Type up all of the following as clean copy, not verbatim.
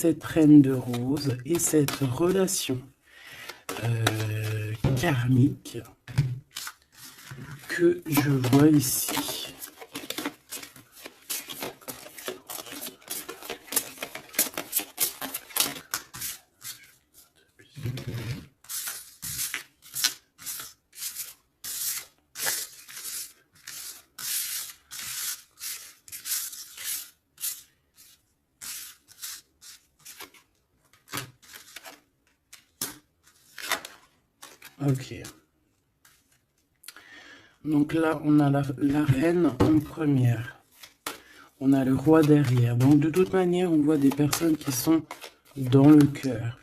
cette reine de rose et cette relation karmique que je vois ici. Ok. Donc là, on a la reine en première. On a le roi derrière. Donc de toute manière, on voit des personnes qui sont dans le cœur.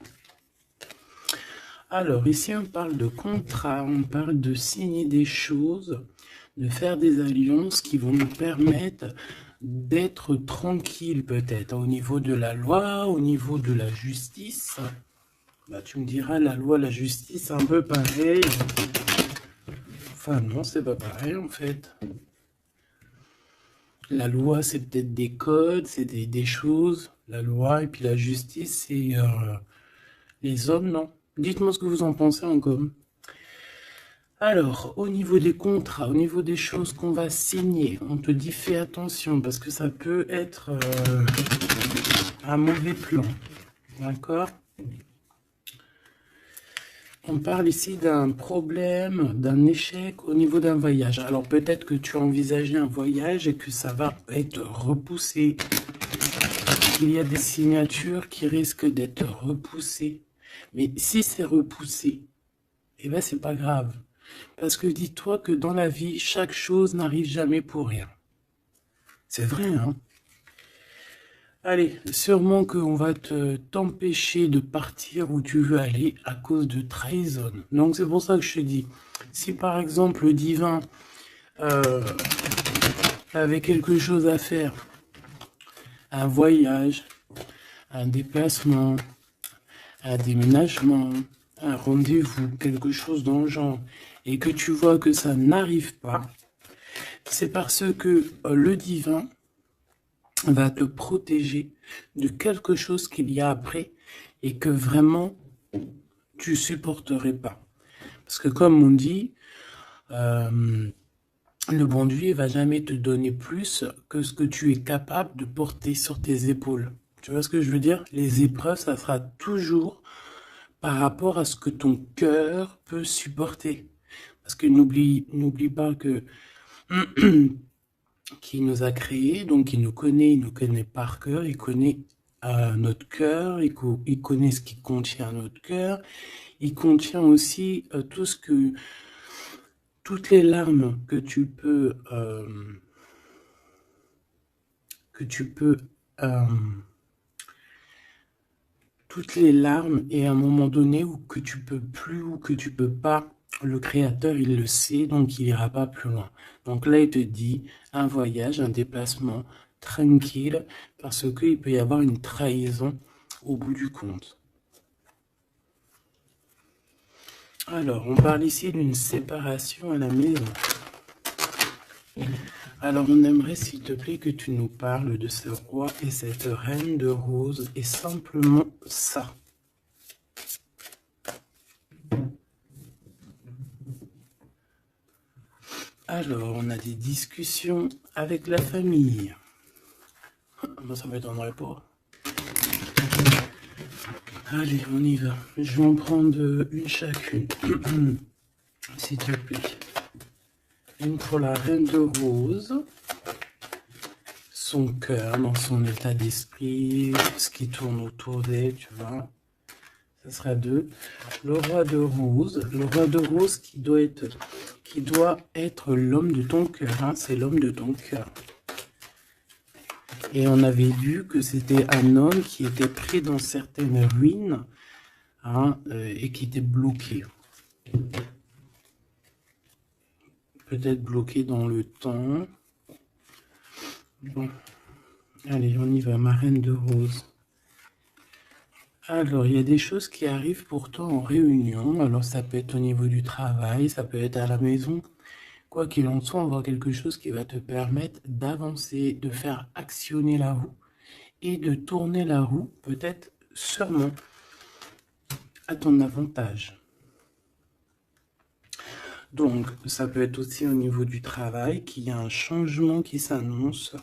Alors ici, on parle de contrat, on parle de signer des choses, de faire des alliances qui vont nous permettre d'être tranquille peut-être au niveau de la loi, au niveau de la justice. Bah, tu me diras, la loi, la justice, un peu pareil. Enfin non, c'est pas pareil en fait. La loi, c'est peut-être des codes, c'est des choses. La loi et puis la justice, c'est les hommes, non? Dites-moi ce que vous en pensez encore. Alors, au niveau des contrats, au niveau des choses qu'on va signer, on te dit fais attention parce que ça peut être un mauvais plan. D'accord? On parle ici d'un problème, d'un échec au niveau d'un voyage. Alors peut-être que tu as envisagé un voyage et que ça va être repoussé. Il y a des signatures qui risquent d'être repoussées. Mais si c'est repoussé, eh ben c'est pas grave. Parce que dis-toi que dans la vie, chaque chose n'arrive jamais pour rien. C'est vrai, hein? Allez, sûrement qu'on va t'empêcher de partir où tu veux aller à cause de trahison. Donc c'est pour ça que je te dis, si par exemple le divin avait quelque chose à faire, un voyage, un déplacement, un déménagement, un rendez-vous, quelque chose dans le genre, et que tu vois que ça n'arrive pas, c'est parce que le divin va te protéger de quelque chose qu'il y a après et que vraiment tu supporterais pas. Parce que comme on dit, le bon Dieu va jamais te donner plus que ce que tu es capable de porter sur tes épaules. Tu vois ce que je veux dire? Les épreuves, ça sera toujours par rapport à ce que ton cœur peut supporter. Parce que n'oublie pas que qui nous a créés, donc il nous connaît par cœur, il connaît notre cœur, il connaît ce qui contient notre cœur, il contient aussi toutes les larmes que tu peux toutes les larmes et à un moment donné où que tu peux plus ou que tu peux pas, le créateur il le sait, donc il ira pas plus loin. Donc là il te dit un voyage, un déplacement tranquille parce qu'il peut y avoir une trahison au bout du compte. Alors on parle ici d'une séparation à la maison. Alors on aimerait s'il te plaît que tu nous parles de ce roi et cette reine de rose et simplement ça. Alors, on a des discussions avec la famille. Moi, ça m'étonnerait pas. Allez, on y va. Je vais en prendre une chacune. S'il te plaît. Une pour la reine de rose. Son cœur, dans son état d'esprit, ce qui tourne autour d'elle, tu vois. Ça sera 2. Le roi de rose. Le roi de rose qui doit être l'homme de ton cœur. Hein, c'est l'homme de ton cœur. Et on avait vu que c'était un homme qui était pris dans certaines ruines, hein, et qui était bloqué. Peut-être bloqué dans le temps. Bon, allez, on y va, ma reine de rose. Alors, il y a des choses qui arrivent pourtant en réunion. Alors, ça peut être au niveau du travail, ça peut être à la maison. Quoi qu'il en soit, on voit quelque chose qui va te permettre d'avancer, de faire actionner la roue et de tourner la roue, peut-être sûrement à ton avantage. Donc, ça peut être aussi au niveau du travail qu'il y a un changement qui s'annonce.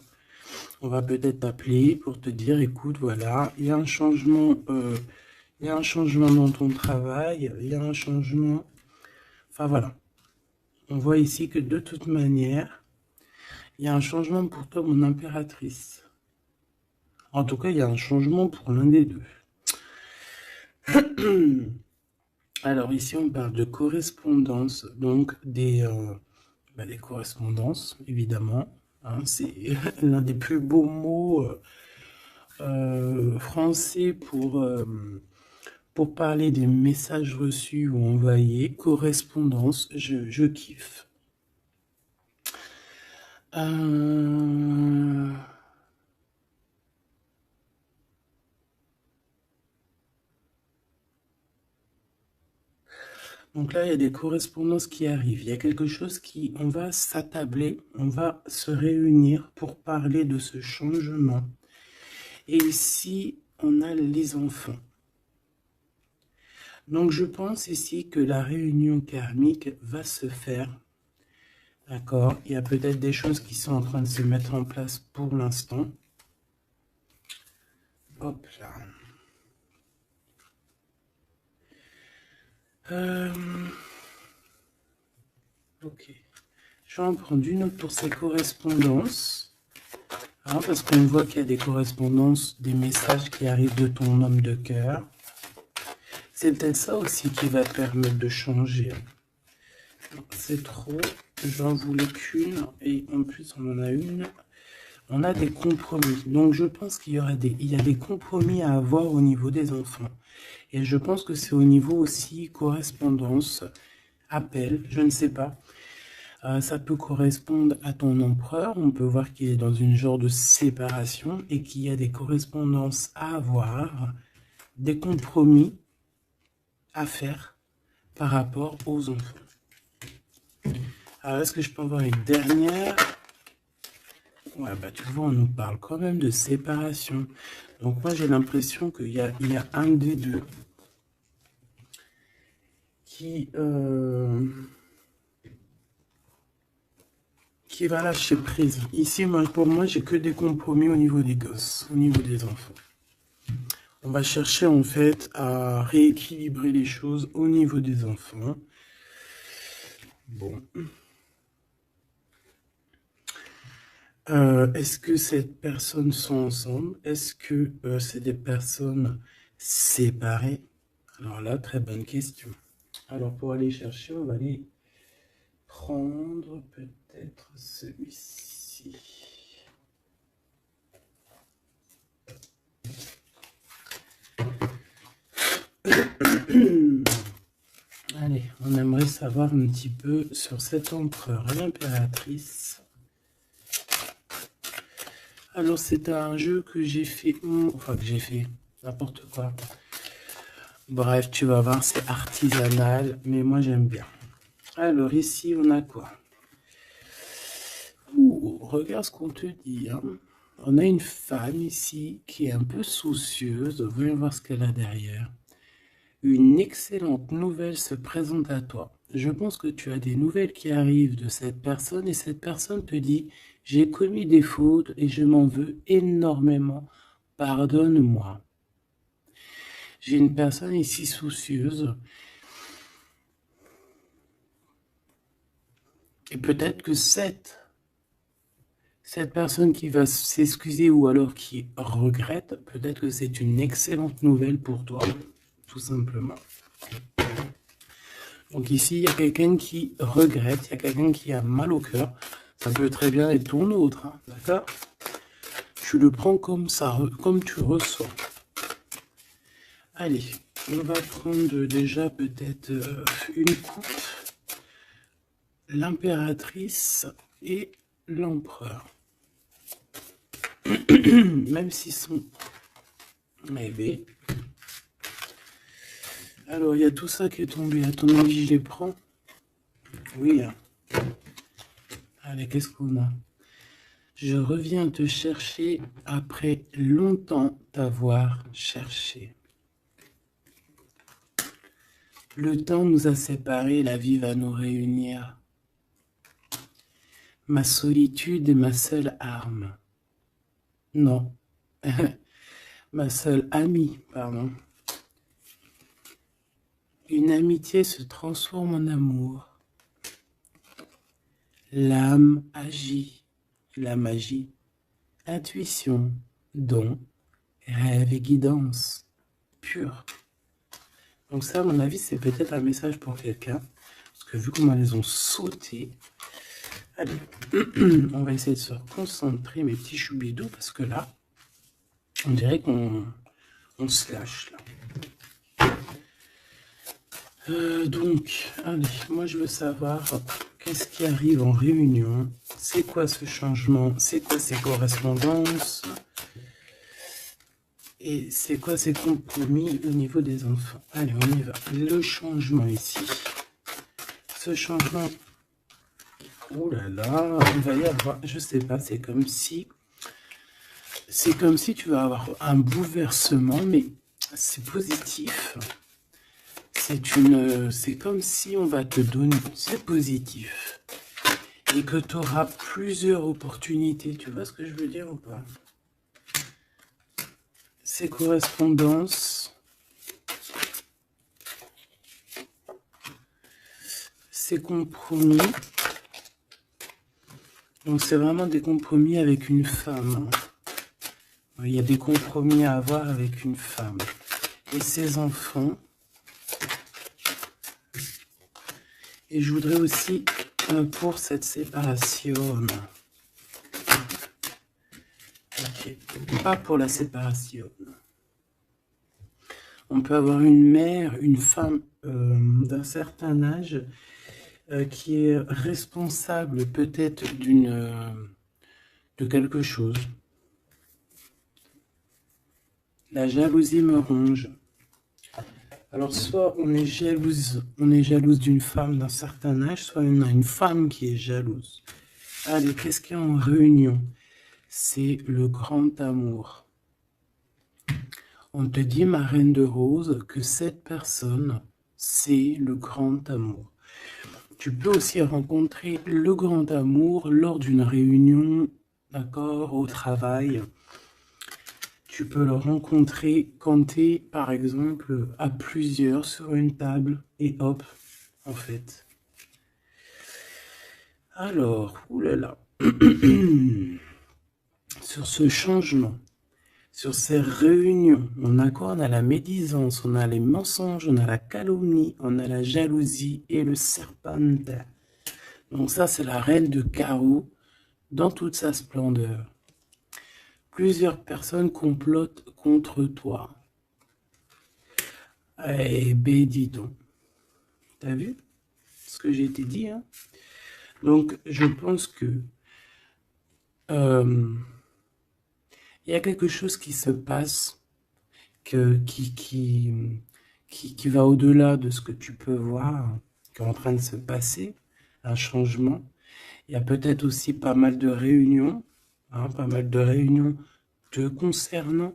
On va peut-être t'appeler pour te dire, écoute, voilà, il y a un changement, dans ton travail, il y a un changement. Enfin voilà, on voit ici que de toute manière, il y a un changement pour toi, mon impératrice. En tout cas, il y a un changement pour l'un des deux. Alors ici, on parle de correspondance, donc des correspondances, évidemment. Hein, c'est l'un des plus beaux mots français pour parler des messages reçus ou envoyés. Correspondance, je kiffe. Donc là, il y a des correspondances qui arrivent. Il y a quelque chose on va s'attabler, on va se réunir pour parler de ce changement. Et ici, on a les enfants. Donc je pense ici que la réunion karmique va se faire. D'accord? Il y a peut-être des choses qui sont en train de se mettre en place pour l'instant. Hop là. Ok. Je vais en prendre une autre pour ces correspondances. Hein, parce qu'on voit qu'il y a des correspondances, des messages qui arrivent de ton homme de cœur. C'est peut-être ça aussi qui va te permettre de changer. C'est trop. J'en voulais qu'une. Et en plus, on en a une. On a des compromis. Donc, je pense qu'il y a des compromis à avoir au niveau des enfants. Et je pense que c'est au niveau aussi correspondance, appel, je ne sais pas. Ça peut correspondre à ton empereur. On peut voir qu'il est dans une genre de séparation et qu'il y a des correspondances à avoir, des compromis à faire par rapport aux enfants. Alors, est-ce que je peux avoir une dernière? Ouais, bah tu vois, on nous parle quand même de séparation. Donc moi, j'ai l'impression qu'il y a un des deux qui va lâcher prise. Ici, pour moi, j'ai que des compromis au niveau des gosses, au niveau des enfants. On va chercher en fait à rééquilibrer les choses au niveau des enfants. Bon. Est-ce que ces personnes sont ensemble? Est-ce que c'est des personnes séparées? Alors là, très bonne question. Alors pour aller chercher, on va aller prendre peut-être celui-ci. Allez, on aimerait savoir un petit peu sur cet empereur et l'impératrice. Alors c'est un jeu que j'ai fait, enfin que j'ai fait, n'importe quoi. Bref, tu vas voir, c'est artisanal, mais moi j'aime bien. Alors ici, on a quoi? Regarde ce qu'on te dit. Hein. On a une femme ici qui est un peu soucieuse. Voyons voir ce qu'elle a derrière. Une excellente nouvelle se présente à toi. Je pense que tu as des nouvelles qui arrivent de cette personne et cette personne te dit « J'ai commis des fautes et je m'en veux énormément. Pardonne-moi. » J'ai une personne ici soucieuse. Et peut-être que cette personne qui va s'excuser ou alors qui regrette, peut-être que c'est une excellente nouvelle pour toi, tout simplement. Donc ici, il y a quelqu'un qui regrette, il y a quelqu'un qui a mal au cœur. Ça peut très bien être ton autre, hein, d'accord? Tu le prends comme ça, comme tu ressens. Allez, on va prendre déjà peut-être une coupe. L'impératrice et l'empereur. Même s'ils sont rêvés. Alors, il y a tout ça qui est tombé. À ton avis, je les prends? Oui. Hein. Allez, qu'est-ce qu'on a? Je reviens te chercher après longtemps t'avoir cherché. Le temps nous a séparés, la vie va nous réunir. Ma solitude est ma seule arme. Non, ma seule amie, pardon. Une amitié se transforme en amour. L'âme agit, la magie, intuition, don, rêve et guidance pure. Donc ça, à mon avis, c'est peut-être un message pour quelqu'un. Parce que vu comment elles ont sauté, allez, on va essayer de se concentrer, mes petits choubidous, parce que là, on dirait qu'on se lâche, là. Donc, allez, moi je veux savoir qu'est-ce qui arrive en réunion, c'est quoi ce changement, c'est quoi ces correspondances, et c'est quoi ces compromis au niveau des enfants. Allez, on y va. Le changement ici, ce changement, oh là là, il va y avoir, je sais pas, c'est comme si tu vas avoir un bouleversement, mais c'est positif. C'est comme si on va te donner, c'est positif, et que tu auras plusieurs opportunités. Tu vois ce que je veux dire ou pas? Ces correspondances, ces compromis, donc c'est vraiment des compromis avec une femme. Il y a des compromis à avoir avec une femme. Et ses enfants. Et je voudrais aussi, pour cette séparation, okay, pas pour la séparation, on peut avoir une mère, une femme d'un certain âge qui est responsable peut-être de quelque chose. La jalousie me ronge. Alors, soit on est jalouse d'une femme d'un certain âge, soit on a une femme qui est jalouse. Allez, qu'est-ce qu'il y a en réunion? C'est le grand amour. On te dit, ma reine de rose, que cette personne, c'est le grand amour. Tu peux aussi rencontrer le grand amour lors d'une réunion, d'accord, au travail. Tu peux le rencontrer quand tu es, par exemple, à plusieurs sur une table, et hop, en fait. Alors, oulala, sur ce changement, sur ces réunions, on a quoi? On a la médisance, on a les mensonges, on a la calomnie, on a la jalousie et le serpente. Donc ça, c'est la reine de carreau dans toute sa splendeur. Plusieurs personnes complotent contre toi. Eh ben, dis donc. T'as vu ce que j'ai été dit, hein? Donc, je pense que il y a quelque chose qui se passe qui va au-delà de ce que tu peux voir, qui est en train de se passer, un changement. Il y a peut-être aussi pas mal de réunions, hein, pas mal de réunions te concernant.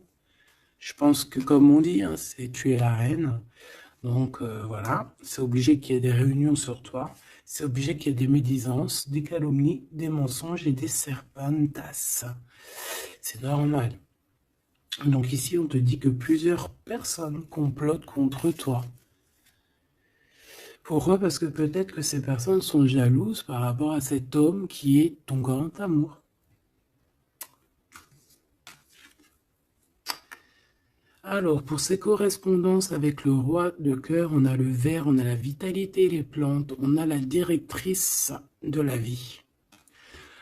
Je pense que, comme on dit, hein, tu es la reine. Donc, voilà, c'est obligé qu'il y ait des réunions sur toi. C'est obligé qu'il y ait des médisances, des calomnies, des mensonges et des serpentas. C'est normal. Donc ici, on te dit que plusieurs personnes complotent contre toi. Pourquoi? Parce que peut-être que ces personnes sont jalouses par rapport à cet homme qui est ton grand amour. Alors, pour ces correspondances avec le roi de cœur, on a le ver, on a la vitalité, les plantes, on a la directrice de la vie.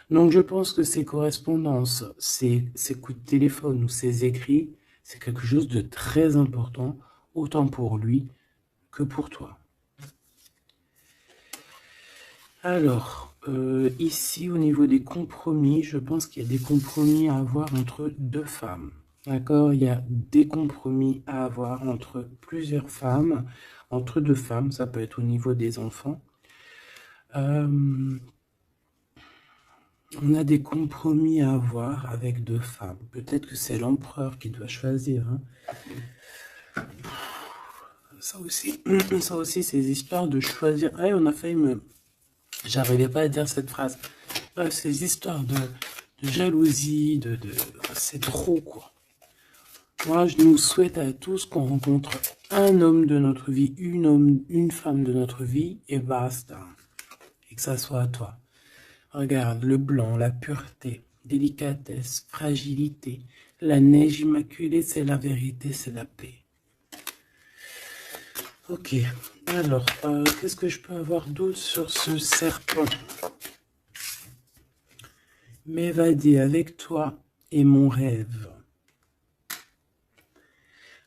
Donc, je pense que ces correspondances, ces coups de téléphone ou ces écrits, c'est quelque chose de très important, autant pour lui que pour toi. Alors, ici, au niveau des compromis, je pense qu'il y a des compromis à avoir entre deux femmes. D'accord? Il y a des compromis à avoir entre plusieurs femmes, entre deux femmes, ça peut être au niveau des enfants. On a des compromis à avoir avec deux femmes. Peut-être que c'est l'empereur qui doit choisir. Hein. Ça aussi, ces histoires de choisir. Ah, on a failli me... J'arrivais pas à dire cette phrase. Bref, ces histoires de jalousie, c'est trop, quoi. Moi, je nous souhaite à tous qu'on rencontre un homme de notre vie, une femme de notre vie, et basta. Et que ça soit à toi. Regarde, le blanc, la pureté, délicatesse, fragilité. La neige immaculée, c'est la vérité, c'est la paix. Ok, alors, qu'est-ce que je peux avoir d'autre sur ce serpent? M'évader avec toi est mon rêve.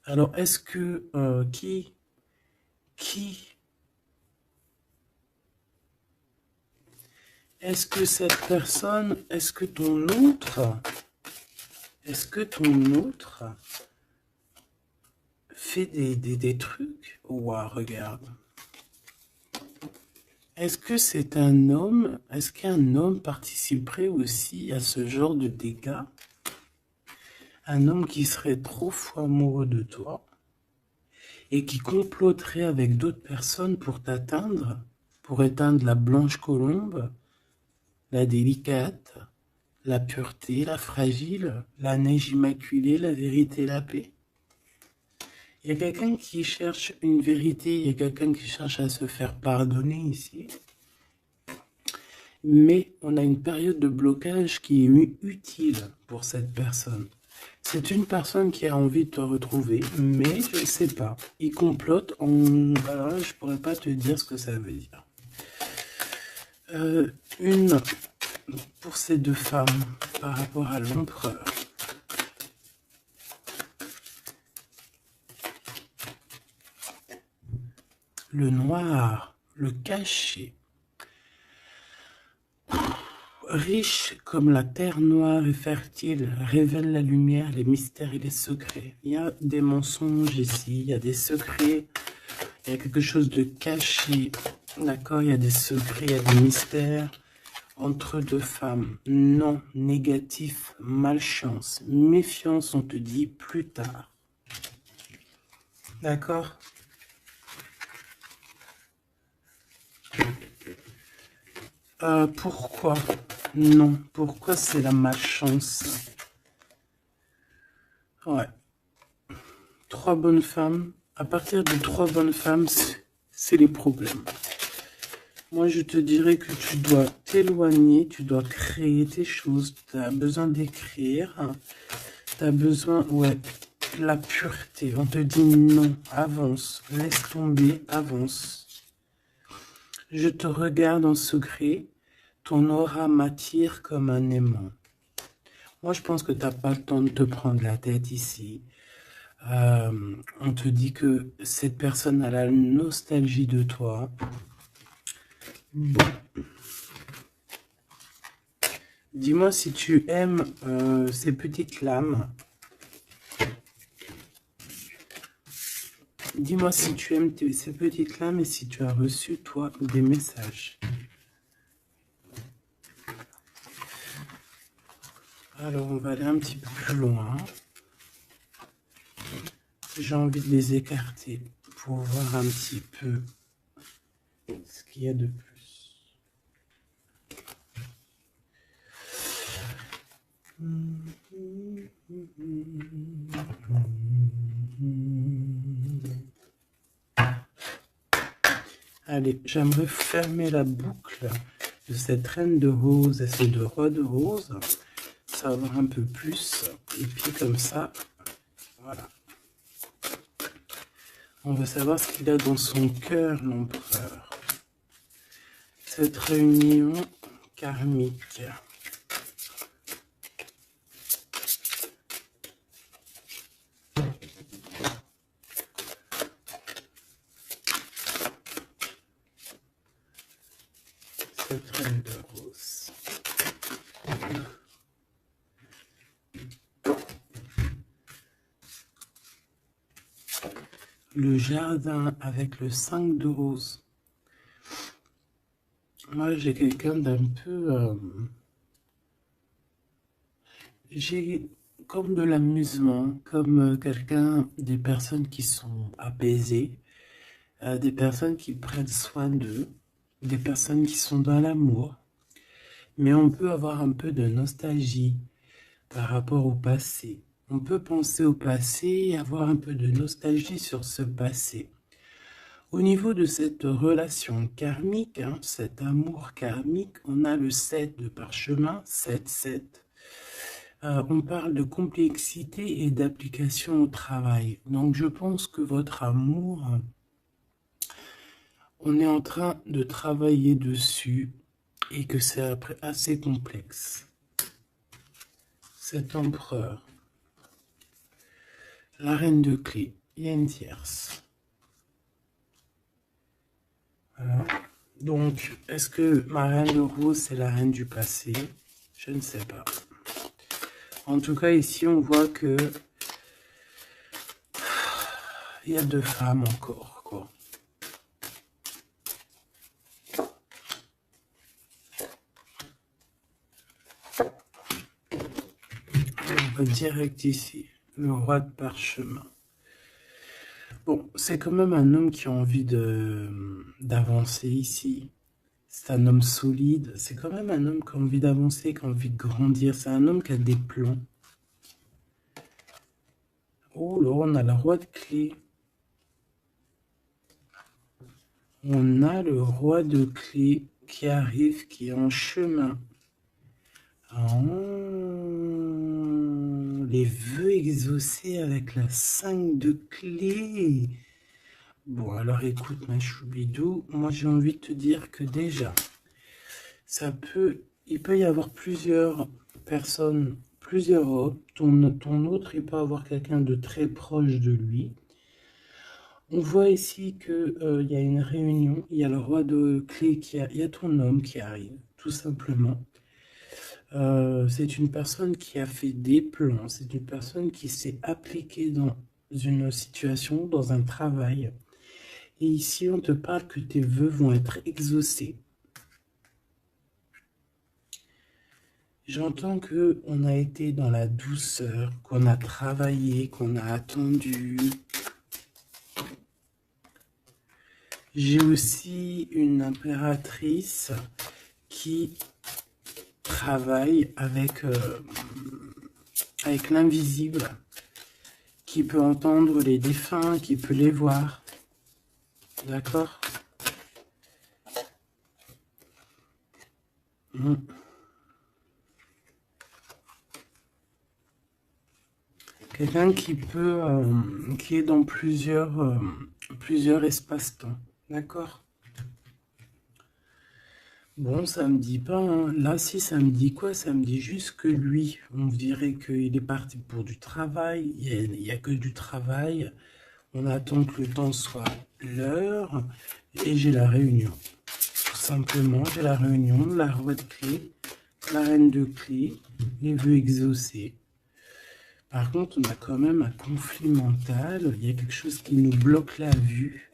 Alors, est-ce que, qui, est-ce que cette personne, est-ce que ton autre fait des trucs? Ouah, regarde. Est-ce que c'est un homme? Est-ce qu'un homme participerait aussi à ce genre de dégâts? Un homme qui serait trop fou amoureux de toi et qui comploterait avec d'autres personnes pour t'atteindre, pour éteindre la blanche colombe, la délicate, la pureté, la fragile, la neige immaculée, la vérité, la paix. Il y a quelqu'un qui cherche une vérité, il y a quelqu'un qui cherche à se faire pardonner ici. Mais on a une période de blocage qui est utile pour cette personne. C'est une personne qui a envie de te retrouver, mais je ne sais pas. Il complote, alors là, je pourrais pas te dire ce que ça veut dire. Une pour ces deux femmes par rapport à l'empereur. Le noir, le caché. Riche comme la terre noire et fertile, révèle la lumière, les mystères et les secrets. Il y a des mensonges ici, il y a des secrets, il y a quelque chose de caché, d'accord? Il y a des secrets, il y a des mystères entre deux femmes. Non, négatif, malchance, méfiance, on te dit plus tard. D'accord? Pourquoi? Non, pourquoi c'est la malchance? Ouais. Trois bonnes femmes. À partir de trois bonnes femmes, c'est les problèmes. Moi, je te dirais que tu dois t'éloigner, tu dois créer tes choses. Tu as besoin d'écrire. Tu as besoin, ouais, la pureté. On te dit non, avance, laisse tomber, avance. Je te regarde en secret. Ton aura m'attire comme un aimant. Moi, je pense que tu n'as pas le temps de te prendre la tête ici. On te dit que cette personne a la nostalgie de toi. Bon. Dis-moi si tu aimes ces petites lames. Dis-moi si tu aimes ces petites lames et si tu as reçu, toi, des messages. Alors, on va aller un petit peu plus loin. J'ai envie de les écarter pour voir un petit peu ce qu'il y a de plus. Allez, j'aimerais fermer la boucle de cette reine de rose et ces deux rois de rose. Savoir un peu plus. Et puis comme ça, voilà. On va savoir ce qu'il a dans son cœur, l'empereur. Cette réunion karmique. Cette reine de rose. Le jardin avec le 5 de rose. Moi, j'ai quelqu'un d'un peu j'ai comme de l'amusement, comme des personnes qui sont apaisées, des personnes qui prennent soin d'eux, des personnes qui sont dans l'amour. Mais on peut avoir un peu de nostalgie par rapport au passé. On peut penser au passé et avoir un peu de nostalgie sur ce passé. Au niveau de cette relation karmique, hein, cet amour karmique, on a le 7 de parchemin, 7-7. On parle de complexité et d'application au travail. Donc je pense que votre amour, on est en train de travailler dessus et que c'est assez complexe. Cet empereur, la reine de clé, il y a une tierce. Voilà. Donc, est-ce que ma reine de rose, c'est la reine du passé? Je ne sais pas. En tout cas, ici, on voit que il y a deux femmes encore, quoi. On va direct ici, le roi de parchemin. Bon, c'est quand même un homme qui a envie d'avancer ici. C'est un homme solide. C'est quand même un homme qui a envie d'avancer, qui a envie de grandir. C'est un homme qui a des plans. Oh là, on a le roi de clé. On a le roi de clé qui arrive, qui est en chemin. Oh, les vœux exaucés avec la 5 de clé. Bon, alors écoute, ma choubidou, moi j'ai envie de te dire que déjà, il peut y avoir plusieurs personnes, plusieurs hommes. Ton autre, il peut avoir quelqu'un de très proche de lui. On voit ici qu'il y a une réunion, il y a le roi de clé, il y a ton homme qui arrive, tout simplement. C'est une personne qui a fait des plans, c'est une personne qui s'est appliquée dans une situation, dans un travail. Et ici, on te parle que tes vœux vont être exaucés. J'entends que on a été dans la douceur, qu'on a travaillé, qu'on a attendu. J'ai aussi une impératrice qui travaille avec l'invisible, qui peut entendre les défunts, qui peut les voir. D'accord? Quelqu'un qui peut, qui est dans plusieurs espaces-temps. D'accord? Bon, ça me dit pas, hein. Là, si ça me dit quoi? Ça me dit juste que lui, on dirait qu'il est parti pour du travail. Il y a que du travail. On attend que le temps soit l'heure. Et j'ai la réunion. Tout simplement, j'ai la réunion, la roi de clé, la reine de clé, les vœux exaucés. Par contre, on a quand même un conflit mental. Il y a quelque chose qui nous bloque la vue.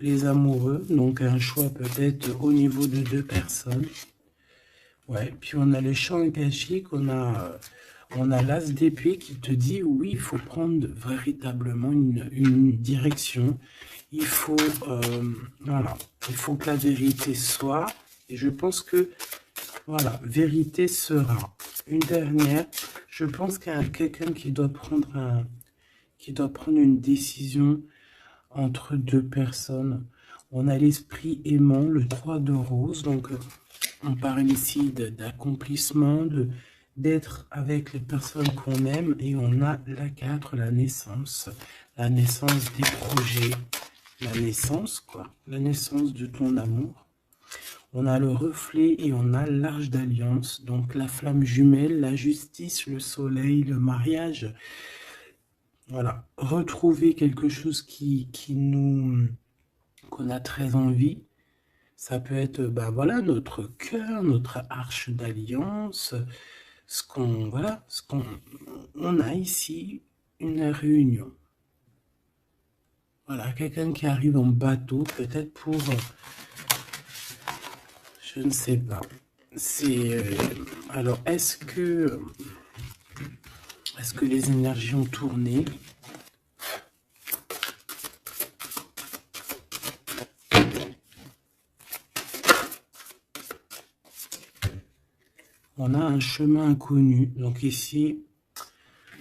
Les amoureux, donc un choix peut-être au niveau de deux personnes. Ouais, puis on a les champs akashiques, on a l'as d'épée qui te dit oui, il faut prendre véritablement une direction. Il faut, voilà, il faut que la vérité soit. Et je pense que, voilà, vérité sera. Une dernière, je pense qu'il y a quelqu'un qui doit prendre une décision entre deux personnes. On a l'esprit aimant, le 3 de rose, donc on parle ici d'accomplissement, d'être avec les personnes qu'on aime, et on a la 4, la naissance des projets, la naissance, quoi, la naissance de ton amour. On a le reflet et on a l'arche d'alliance, donc la flamme jumelle, la justice, le soleil, le mariage. Voilà, retrouver quelque chose qu'on a très envie. Ça peut être, ben voilà, notre cœur, notre arche d'alliance, on a ici une réunion. Voilà, quelqu'un qui arrive en bateau, peut-être pour, je ne sais pas. Alors, est-ce que les énergies ont tourné? On a un chemin inconnu. Donc ici,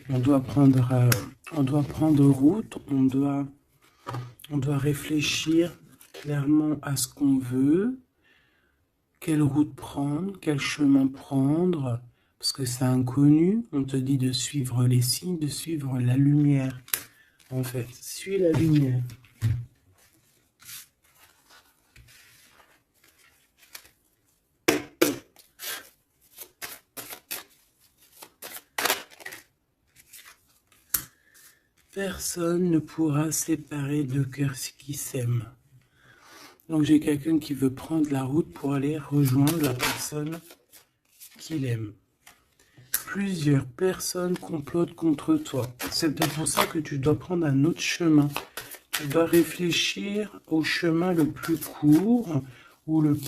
on doit prendre route. On doit réfléchir clairement à ce qu'on veut. Quelle route prendre, quel chemin prendre, parce que c'est inconnu. On te dit de suivre les signes, de suivre la lumière. En fait, suis la lumière. Personne ne pourra séparer deux cœurs qui s'aiment. Donc j'ai quelqu'un qui veut prendre la route pour aller rejoindre la personne qu'il aime. Plusieurs personnes complotent contre toi. C'est peut-être pour ça que tu dois prendre un autre chemin. Tu dois réfléchir au chemin le plus court ou le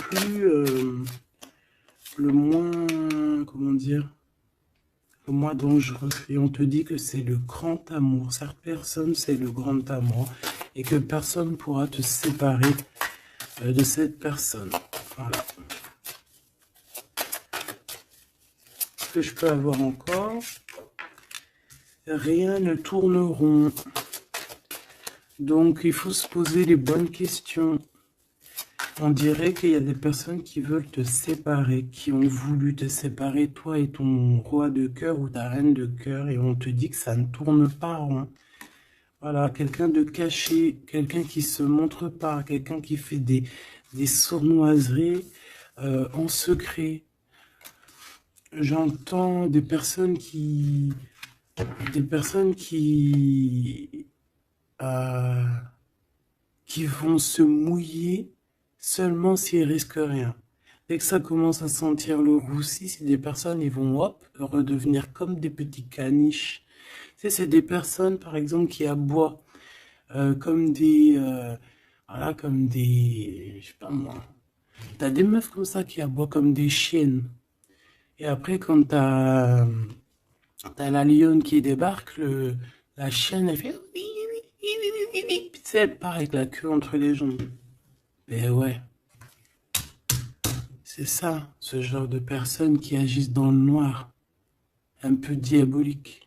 moins, comment dire, le moins dangereux. Et on te dit que c'est le grand amour. Cette personne, c'est le grand amour. Et que personne ne pourra te séparer de cette personne. Voilà. Ce que je peux avoir encore, rien ne tourne rond. Donc il faut se poser les bonnes questions. On dirait qu'il y a des personnes qui veulent te séparer, qui ont voulu te séparer, toi et ton roi de cœur ou ta reine de cœur, et on te dit que ça ne tourne pas rond. Voilà, quelqu'un de caché, quelqu'un qui se montre pas, quelqu'un qui fait des sournoiseries en secret. J'entends des personnes qui vont se mouiller seulement s'ils risquent rien. Dès que ça commence à sentir le roussi, c'est des personnes, ils vont hop, redevenir comme des petits caniches. Tu sais, c'est des personnes, par exemple, qui aboient comme des... voilà, comme des... Je sais pas moi. T'as des meufs comme ça qui aboient comme des chiennes. Et après, quand t'as la lionne qui débarque, la chienne, elle fait... Tu sais, elle part avec la queue entre les jambes. Ben ouais. C'est ça, ce genre de personnes qui agissent dans le noir. Un peu diabolique.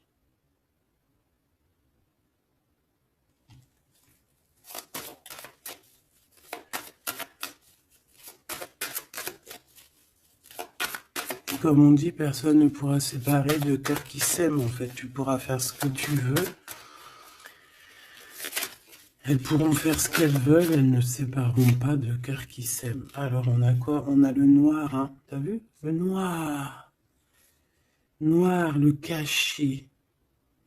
Comme on dit, personne ne pourra séparer de cœurs qui s'aiment, en fait. Tu pourras faire ce que tu veux. Elles pourront faire ce qu'elles veulent, elles ne sépareront pas de cœurs qui s'aiment. Alors, on a quoi? On a le noir, hein. T'as vu? Le noir. Noir, le caché.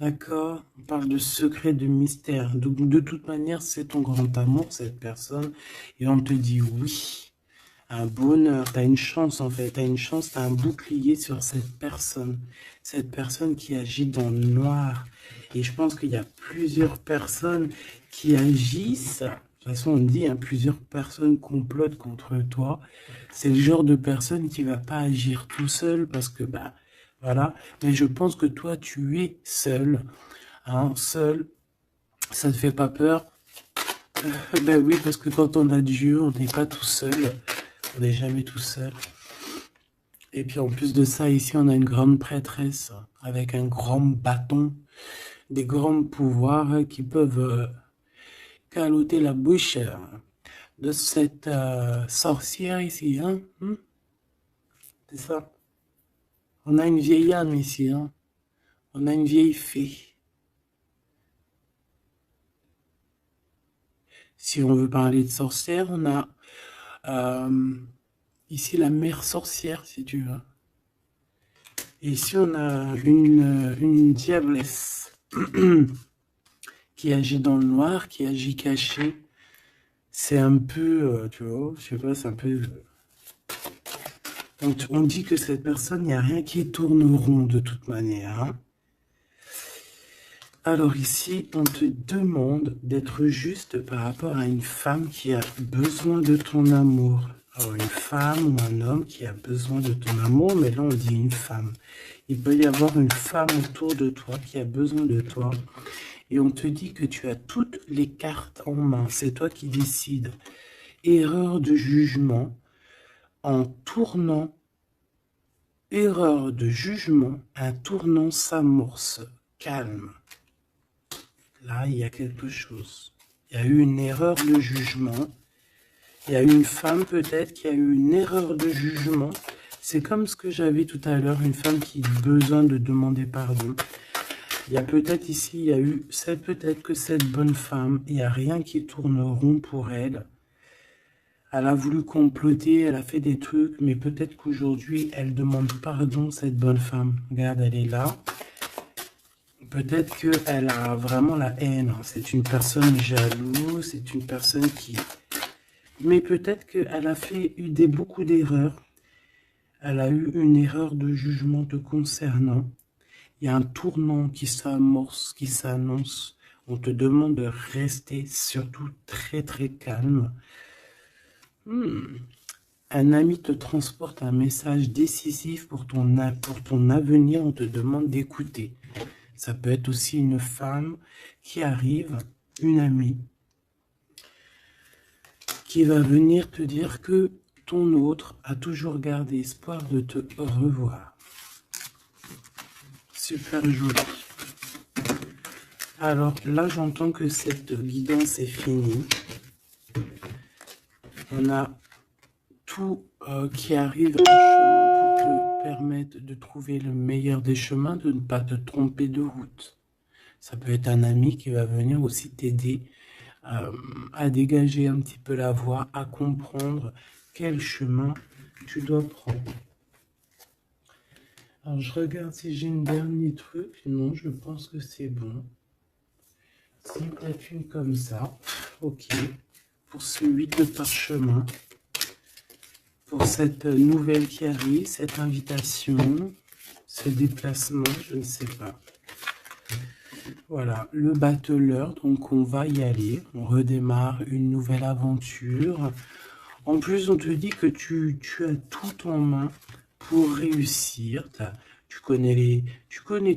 D'accord? On parle de secret, de mystère. Donc, de toute manière, c'est ton grand amour, cette personne. Et on te dit oui. Un bonheur, t'as une chance en fait, t'as une chance, t'as un bouclier sur cette personne qui agit dans le noir. Et je pense qu'il y a plusieurs personnes qui agissent, de toute façon on dit, hein, plusieurs personnes complotent contre toi. C'est le genre de personne qui va pas agir tout seul parce que, bah, voilà. Mais je pense que toi, tu es seul, hein, seul, ça te fait pas peur? Ben oui, parce que quand on a Dieu, on n'est pas tout seul. On n'est jamais tout seul. Et puis en plus de ça, ici, on a une grande prêtresse avec un grand bâton, des grands pouvoirs qui peuvent caloter la bouche de cette sorcière ici. Hein? C'est ça. On a une vieille âme ici. Hein? On a une vieille fée. Si on veut parler de sorcière, on a ici la mère sorcière, si tu veux. Et ici, on a une diablesse qui agit dans le noir, qui agit caché. C'est un peu, tu vois, je sais pas, c'est un peu... Donc, on dit que cette personne, il n'y a rien qui tourne rond de toute manière. Hein. Alors ici, on te demande d'être juste par rapport à une femme qui a besoin de ton amour. Alors, une femme ou un homme qui a besoin de ton amour, mais là on dit une femme. Il peut y avoir une femme autour de toi qui a besoin de toi. Et on te dit que tu as toutes les cartes en main. C'est toi qui décides. Erreur de jugement en tournant. Erreur de jugement, un tournant s'amorce. Calme. Là, il y a quelque chose. Il y a eu une erreur de jugement. Il y a une femme peut-être qui a eu une erreur de jugement. C'est comme ce que j'avais tout à l'heure, une femme qui a besoin de demander pardon. Il y a peut-être ici, il y a eu, c'est peut-être que cette bonne femme, il n'y a rien qui tourne rond pour elle. Elle a voulu comploter, elle a fait des trucs, mais peut-être qu'aujourd'hui, elle demande pardon, cette bonne femme. Regarde, elle est là. Peut-être qu'elle a vraiment la haine. C'est une personne jalouse, c'est une personne qui... Mais peut-être qu'elle a fait beaucoup d'erreurs. Elle a eu une erreur de jugement te concernant. Il y a un tournant qui s'amorce, qui s'annonce. On te demande de rester surtout très très calme. Un ami te transporte un message décisif pour ton avenir. On te demande d'écouter. Ça peut être aussi une femme qui arrive, une amie, qui va venir te dire que ton autre a toujours gardé espoir de te revoir. Super joli. Alors là, j'entends que cette guidance est finie. On a tout qui arrive en chemin pour te permettre de trouver le meilleur des chemins, de ne pas te tromper de route. Ça peut être un ami qui va venir aussi t'aider à dégager un petit peu la voie, à comprendre quel chemin tu dois prendre. Alors je regarde si j'ai une dernier truc. Non, je pense que c'est bon. Si peut-être une comme ça. Ok. Pour ce 8 de parchemin. Pour cette nouvelle qui arrive, cette invitation, ce déplacement, je ne sais pas. Voilà, le battleur, donc on va y aller, on redémarre une nouvelle aventure. En plus, on te dit que tu as tout en main pour réussir. Tu connais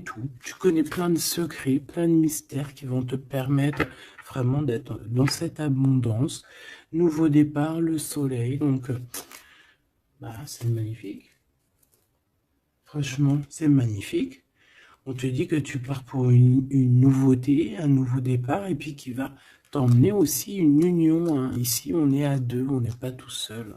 tout, tu connais plein de secrets, plein de mystères qui vont te permettre vraiment d'être dans cette abondance. Nouveau départ, le soleil, donc c'est magnifique. Franchement, c'est magnifique. On te dit que tu pars pour une nouveauté, un nouveau départ, et puis qui va t'emmener aussi une union. Hein. Ici, on est à deux, on n'est pas tout seul.